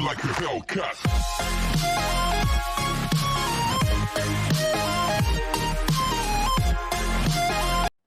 like a Hellcat.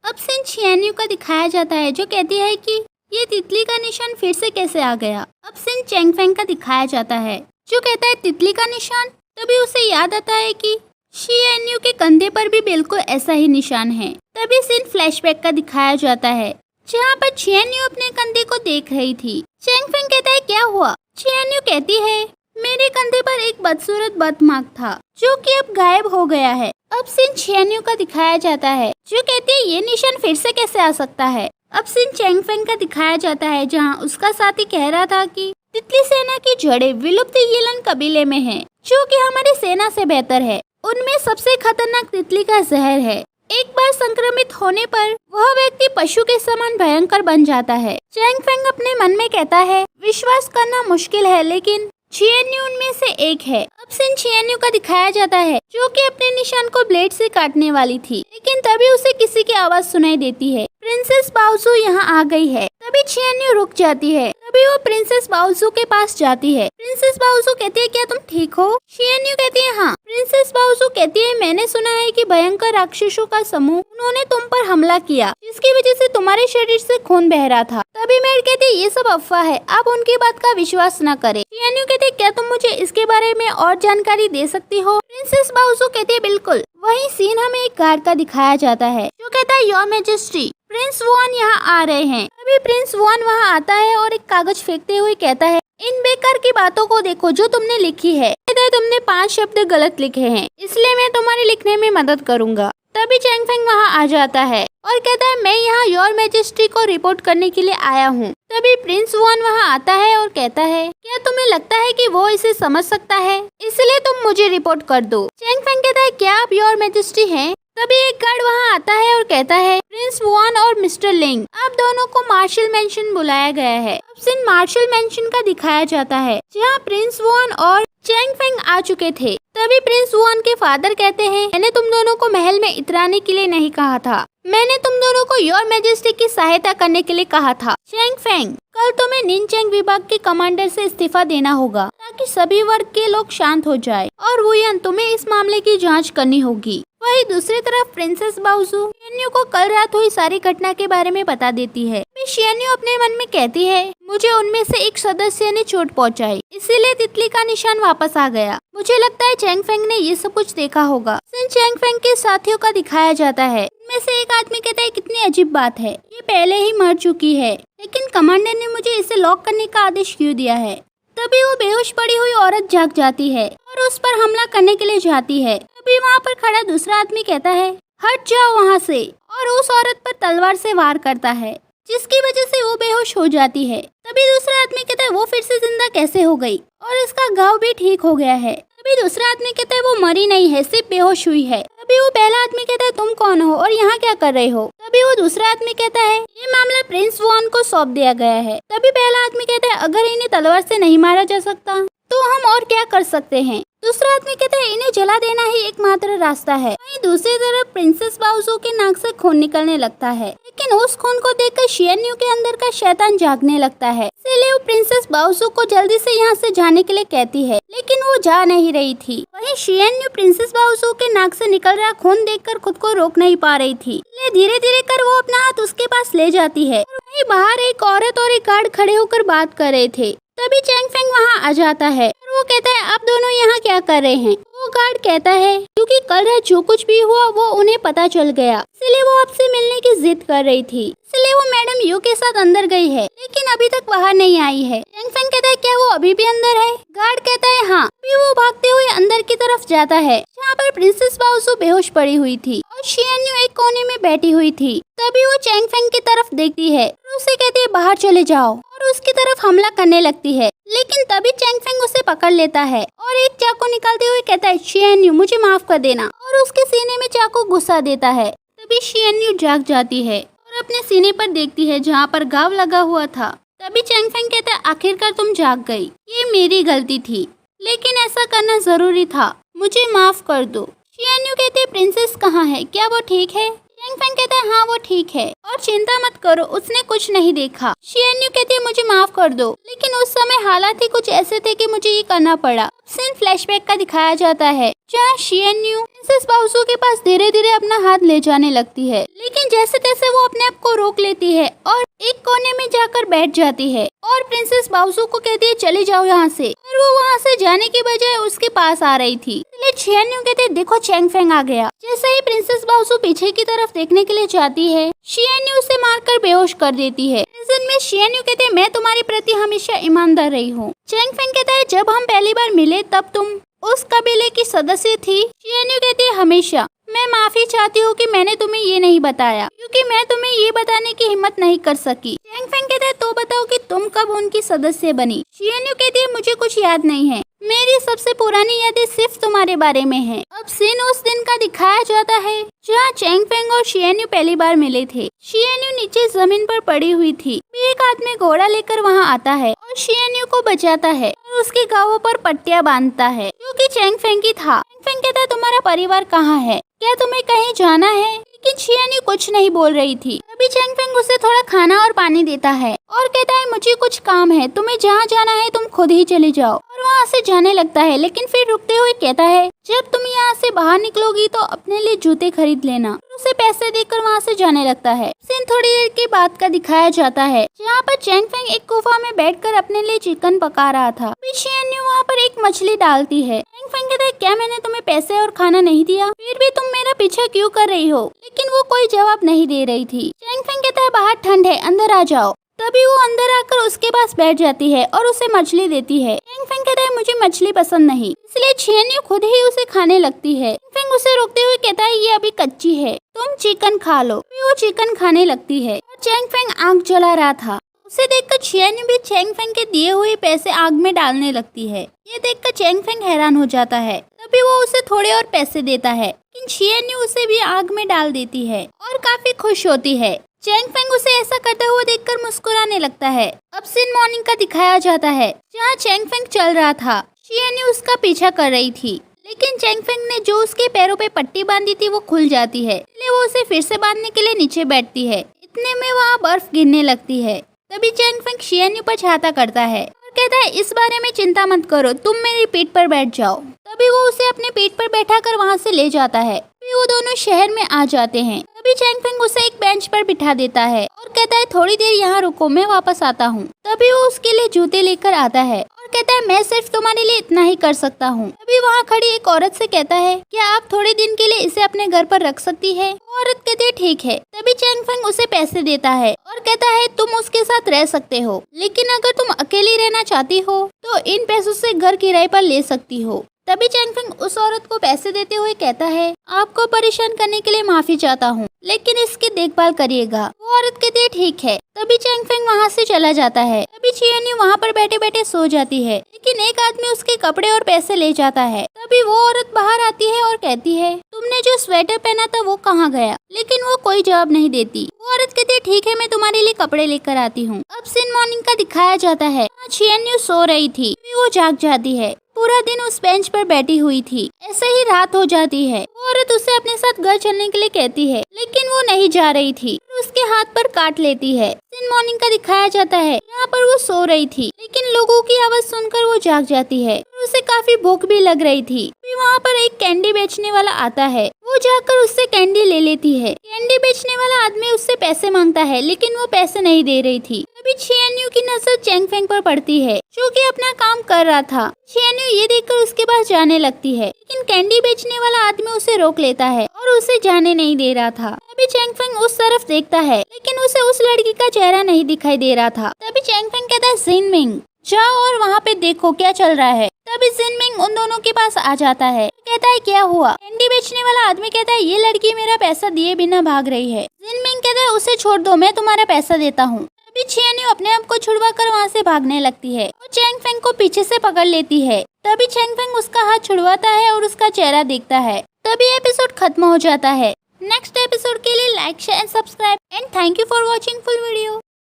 अब scene छियान्यू का दिखाया जाता है जो कहती है कि ये तितली का निशान फिर से कैसे आ गया। अब सीन चैंग फेंग का दिखाया जाता है जो कहता है तितली का निशान। तभी उसे याद आता है कि छियान्यू के कंधे पर भी बिल्कुल ऐसा ही निशान है। तभी सीन फ्लैशबैक का दिखाया जाता है जहाँ पर छियान्यू अपने कंधे को देख रही थी। चैंग फेंग कहता है क्या हुआ। छियान्यू कहती है मेरे कंधे पर एक बदसूरत बदमाश था जो कि अब गायब हो गया है। अब सीन छियान्यू का दिखाया जाता है जो कहती है ये निशान फिर से कैसे आ सकता है। अब सीन चैंग फेंग का दिखाया जाता है जहां उसका साथी कह रहा था कि तितली सेना की जड़ें विलुप्त यीलन कबीले में हैं, जो कि हमारी सेना से बेहतर है। उनमें सबसे खतरनाक तितली का जहर है। एक बार संक्रमित होने पर वह व्यक्ति पशु के समान भयंकर बन जाता है। चैंग फेंग अपने मन में कहता है विश्वास करना मुश्किल है लेकिन छियान्यू उनमें से एक है। अब सीन छियान्यू का दिखाया जाता है जो कि अपने निशान को ब्लेड से काटने वाली थी, लेकिन तभी उसे किसी की आवाज सुनाई देती है। प्रिंसेस बाओजू यहाँ आ गई है। तभी छियान्यू रुक जाती है। तभी वो प्रिंसेस बाओजू के पास जाती है। प्रिंसेस बाओजू कहती है क्या तुम ठीक हो। छियान्यू कहती है हाँ। प्रिंसेस बाओजू कहती है मैंने सुना है कि भयंकर राक्षसों का समूह उन्होंने तुम पर हमला किया जिसकी वजह से तुम्हारे शरीर से खून बह रहा था। तभी मेड कहती है ये सब अफवाह है, आप उनकी बात का विश्वास न करें। छियान्यू कहती है क्या तुम मुझे इसके बारे में और जानकारी दे सकती हो। प्रिंसेस बाओजू कहती है बिल्कुल। वही सीन हमें एक गार्ड का दिखाया जाता है जो कहता है योर मैजेस्टी प्रिंस वुआन यहाँ आ रहे हैं। तभी प्रिंस वुआन वहाँ आता है और एक कागज फेंकते हुए कहता है इन बेकार की बातों को देखो जो तुमने लिखी है। तुमने 5 शब्द गलत लिखे हैं इसलिए मैं तुम्हारे लिखने में मदद करूंगा। तभी चैंग फेंग वहाँ आ जाता है और कहता है मैं यहाँ योर मैजेस्टी को रिपोर्ट करने के लिए आया हूँ। तभी प्रिंस वुआन वहाँ आता है और कहता है क्या तुम्हें लगता है कि वो इसे समझ सकता है, इसलिए तुम मुझे रिपोर्ट कर दो। चैंग फेंग कहता है क्या आप योर मैजेस्टी हैं। तभी एक गार्ड वहाँ आता है और कहता है प्रिंस वुआन और मिस्टर लिंग आप दोनों को मार्शल मेंशन बुलाया गया है। अब सीन मार्शल मेंशन का दिखाया जाता है जहाँ प्रिंस वुआन और चैंग फेंग आ चुके थे। तभी प्रिंस वुआन के फादर कहते हैं मैंने तुम दोनों को महल में इतराने के लिए नहीं कहा था, मैंने तुम दोनों को योर मैजेस्टी की सहायता करने के लिए कहा था। चैंग फेंग कल तुम्हें निनचैंग विभाग के कमांडर से इस्तीफा देना होगा ताकि सभी वर्ग के लोग शांत हो जाए और वुयान तुम्हें इस मामले की जांच करनी होगी। वही दूसरी तरफ प्रिंसेस बाओजू छियान्यू को कल रात हुई सारी घटना के बारे में बता देती है। छियान्यू अपने मन में कहती है मुझे उनमें से एक सदस्य ने चोट पहुंचाई इसीलिए तितली का निशान वापस आ गया। मुझे लगता है चैंग फेंग ने ये सब कुछ देखा होगा। चैंग फेंग के साथियों का दिखाया जाता है। इनमें से एक आदमी कहता है कितनी अजीब बात है, ये पहले ही मर चुकी है लेकिन कमांडर ने मुझे इसे लॉक करने का आदेश क्यों दिया है। तभी वो बेहोश पड़ी हुई औरत जाग जाती है और उस पर हमला करने के लिए जाती है। तभी वहाँ पर खड़ा दूसरा आदमी कहता है हट जाओ वहाँ से, और उस औरत पर तलवार से वार करता है जिसकी वजह से वो बेहोश हो जाती है। तभी दूसरा आदमी कहता है वो फिर से जिंदा कैसे हो गई और इसका घाव भी ठीक हो गया है। तभी दूसरा आदमी कहता है वो मरी नहीं है, सिर्फ बेहोश हुई है। तभी वो पहला आदमी कहता है तुम कौन हो और यहाँ क्या कर रहे हो। तभी वो दूसरा आदमी कहता है ये मामला प्रिंस वुआन को सौंप दिया गया है। तभी पहला आदमी कहता है अगर इन्हें तलवार से नहीं मारा जा सकता तो हम और क्या कर सकते हैं। दूसरा आदमी कहता है इन्हें जला देना ही एकमात्र रास्ता है। वहीं दूसरी तरफ प्रिंसेस बाओजू के नाक से खून निकलने लगता है, लेकिन उस खून को देखकर छियान्यू के अंदर का शैतान जागने लगता है। इसलिए वो प्रिंसेस बाओजू को जल्दी से यहाँ से जाने के लिए कहती है, लेकिन वो जा नहीं रही थी। वहीं छियान्यू प्रिंसेस बाओजू के नाक से निकल रहा खून देखकर खुद को रोक नहीं पा रही थी, इसलिए धीरे धीरे कर वो अपना हाथ उसके पास ले जाती है। वहीं बाहर एक औरत और एक गार्ड खड़े होकर बात कर रहे थे। तभी चैंग फेंग वहाँ आ जाता है और वो कहता है आप दोनों यहाँ क्या कर रहे हैं। वो गार्ड कहता है क्योंकि कल रात जो कुछ भी हुआ वो उन्हें पता चल गया, इसलिए वो आपसे मिलने की जिद कर रही थी, इसलिए वो मैडम यू के साथ अंदर गई है लेकिन अभी तक बाहर नहीं आई है। चैंग फेंग कहता है क्या वो अभी भी अंदर है। गार्ड कहता है हाँ। अभी वो भागते हुए अंदर की तरफ जाता है जहाँ पर प्रिंसेस बाओजू बेहोश पड़ी हुई थी और छियान्यू एक कोने में बैठी हुई थी। तभी वो चैंग फेंग की तरफ देखती है और उसे कहती है बाहर चले जाओ और उसकी तरफ हमला करने लगती है, लेकिन तभी चैंग फेंग उसे पकड़ लेता है और एक चाकू निकालते हुए कहता है छियान्यू मुझे माफ कर देना, और उसके सीने में चाकू घुसा देता है। तभी छियान्यू जाग जाती है और अपने सीने पर देखती है जहाँ पर घाव लगा हुआ था। तभी चैंग फेंग कहता है आखिरकार तुम जाग गई, ये मेरी गलती थी लेकिन ऐसा करना जरूरी था, मुझे माफ कर दो। छियान्यू कहते प्रिंसेस कहाँ है, क्या वो ठीक है। चैंग फेंग कहता है हाँ वो ठीक है और चिंता मत करो, उसने कुछ नहीं देखा। शियन्यू कहती है मुझे माफ कर दो, लेकिन उस समय हालात ही कुछ ऐसे थे कि मुझे ये करना पड़ा। सीन फ्लैशबैक का दिखाया जाता है जहाँ शियन्यू प्रिंसेस बाओसू के पास धीरे धीरे अपना हाथ ले जाने लगती है, लेकिन जैसे तैसे वो अपने आप को रोक लेती है और एक कोने में जाकर बैठ जाती है और प्रिंसेस बाओसू को कहती है चले जाओ यहाँ से, और वो वहाँ से जाने के बजाय उसके पास आ रही थी। इसलिए शियन्यू कहते हैं देखो चैंग फेंग आ गया। जैसे ही प्रिंसेस बाओसू पीछे की तरफ देखने के लिए जाती है, शियन्यू उसे मारकर बेहोश कर देती है। प्रिजन में शियन्यू कहते हैं मैं तुम्हारे प्रति हमेशा ईमानदार रही हूँ। चैंग फेंग कहता है जब हम पहली बार मिले तब तुम उस कबीले की सदस्य थी। शियन्यू कहती है हमेशा। मैं माफी चाहती हूँ कि मैंने तुम्हें ये नहीं बताया, क्योंकि मैं तुम्हें ये बताने की हिम्मत नहीं कर सकी। चैंग फेंग कहता है तो बताओ कि तुम कब उनकी सदस्य बनी। शियन्यू कहती है मुझे कुछ याद नहीं है, मेरी सबसे पुरानी यादें सिर्फ तुम्हारे बारे में है। अब सीन उस दिन का दिखाया जाता है जहाँ चैंग फेंग और शियन्यू पहली बार मिले थे। शियन्यू नीचे जमीन पर पड़ी हुई थी। एक आदमी घोड़ा लेकर वहाँ आता है और शियन्यू को बचाता है और उसके घावों पर पट्टियां बांधता है, जो कि चैंग फेंग की था। चैंग फेंग कहता है तुम्हारा परिवार कहाँ है, क्या तुम्हें कहीं जाना है? लेकिन शियन्यू कुछ नहीं बोल रही थी। तभी चैंग फेंग उसे थोड़ा खाना और पानी देता है और कहता है मुझे कुछ काम है, तुम्हें जहाँ जाना है तुम खुद ही चले जाओ, और वहाँ से जाने लगता है। लेकिन फिर रुकते हुए कहता है जब तुम यहाँ से बाहर निकलोगी तो अपने लिए जूते खरीद लेना। उसे पैसे देकर वहाँ से जाने लगता है। सीन थोड़ी देर के बाद का दिखाया जाता है जहाँ पर चैंग फेंग एक गुफा में बैठकर अपने लिए चिकन पका रहा था। शियन्यू वहाँ पर एक मछली डालती है। चैंग फेंग कहता है क्या मैंने तुम्हें पैसे और खाना नहीं दिया, फिर भी तुम मेरा पीछा क्यों कर रही हो? लेकिन वो कोई जवाब नहीं दे रही थी। चैंग फेंग कहता है बाहर ठंड है, अंदर आ जाओ। तभी वो अंदर आकर उसके पास बैठ जाती है और उसे मछली देती है। चैंग फेंग कहता है मुझे मछली पसंद नहीं, इसलिए शियन्यू खुद ही उसे खाने लगती है। चैंग फेंग उसे रोकते हुए कहता है ये अभी कच्ची है, तुम चिकन खा लो। फिर वो चिकन खाने लगती है और चैंग फेंग आग जला रहा था। उसे देखकर शियन्यू भी चैंग फेंग के दिए हुए पैसे आग में डालने लगती है। ये देखकर चैंग फेंग हैरान हो जाता है। तभी वो उसे थोड़े और पैसे देता है, लेकिन शियन्यू उसे भी आग में डाल देती है और काफी खुश होती है। चैंग फेंग उसे ऐसा करते हुए देखकर मुस्कुराने लगता है। अब सीन मॉर्निंग का दिखाया जाता है जहाँ चैंग फेंग चल रहा था। शियन्यू उसका पीछा कर रही थी, लेकिन चैंग फेंग ने जो उसके पैरों पे पट्टी बांधी थी वो खुल जाती है, इसलिए वो उसे फिर से बांधने के लिए नीचे बैठती है। इतने में वहाँ बर्फ गिरने लगती है। तभी चैंग फेंग शियन्यू पर छाता करता है और कहता है इस बारे में चिंता मत करो, तुम मेरी पीठ पर बैठ जाओ। तभी वो उसे अपने पीठ पर बैठाकर वहाँ से ले जाता है। फिर वो दोनों शहर में आ जाते हैं। तभी चैंग फेंग उसे एक बेंच पर बिठा देता है और कहता है थोड़ी देर यहाँ रुको, मैं वापस आता हूँ। तभी वो उसके लिए जूते लेकर आता है और कहता है मैं सिर्फ तुम्हारे लिए इतना ही कर सकता हूँ। तभी वहाँ खड़ी एक औरत से कहता है क्या आप थोड़े दिन के लिए इसे अपने घर पर रख सकती है? औरत कहती है ठीक है। तभी चैंग फेंग उसे पैसे देता है और कहता है तुम उसके साथ रह सकते हो, लेकिन अगर तुम अकेली रहना चाहती हो तो इन पैसों से घर किराए पर ले सकती हो। तभी चैंग फेंग उस औरत को पैसे देते हुए कहता है आपको परेशान करने के लिए माफी चाहता हूँ, लेकिन इसकी देखभाल करिएगा। वो औरत कहती है ठीक है। तभी चैंग फेंग वहाँ से चला जाता है। तभी शियन्यू वहाँ पर बैठे बैठे सो जाती है, लेकिन एक आदमी उसके कपड़े और पैसे ले जाता है। तभी वो औरत बाहर आती है और कहती है तुमने जो स्वेटर पहना था वो कहाँ गया? लेकिन वो कोई जवाब नहीं देती। वो औरत कहती है ठीक है, मैं तुम्हारे लिए कपड़े लेकर आती हूँ। अब सीन मॉर्निंग का दिखाया जाता है। शियन्यू सो रही थी, वो जाग जाती है। पूरा दिन उस बेंच पर बैठी हुई थी। ऐसे ही रात हो जाती है। वो औरत उसे अपने साथ घर चलने के लिए कहती है, लेकिन वो नहीं जा रही थी। उसके हाथ पर काट लेती है। सीन मॉर्निंग का दिखाया जाता है। यहाँ पर वो सो रही थी, लेकिन लोगों की आवाज सुनकर वो जाग जाती है। उसे काफी भूख भी लग रही थी। फिर वहाँ पर एक कैंडी बेचने वाला आता है। वो जाकर उससे कैंडी ले लेती है। कैंडी बेचने वाला आदमी उससे पैसे मांगता है, लेकिन वो पैसे नहीं दे रही थी। तभी शियन्यू की नजर चैंग फेंग पर पड़ती है, जो कि अपना काम कर रहा था। शियन्यू ये देखकर उसके पास जाने लगती है, लेकिन कैंडी बेचने वाला आदमी उसे रोक लेता है और उसे जाने नहीं दे रहा था। तभी चैंग फेंग उस तरफ देखता है, लेकिन उसे उस लड़की का चेहरा नहीं दिखाई दे रहा था। तभी चैंग फेंग कहता है जिनमिंग जाओ और वहाँ पे देखो क्या चल रहा है। तभी जिनमिंग उन दोनों के पास आ जाता है। कहता है क्या हुआ? कैंडी बेचने वाला आदमी कहता है ये लड़की मेरा पैसा दिए बिना भाग रही है। जिनमिंग कहता है उसे छोड़ दो, मैं तुम्हारा पैसा देता हूँ। तभी शियन्यू अपने आप को छुड़वा कर वहाँ से भागने लगती है और चैंग फेंग को पीछे से पकड़ लेती है। तभी चैंग फेंग उसका हाथ छुड़वाता है और उसका चेहरा देखता है। तभी एपिसोड खत्म हो जाता है। नेक्स्ट एपिसोड के लिए like share and subscribe and thank you for watching full video.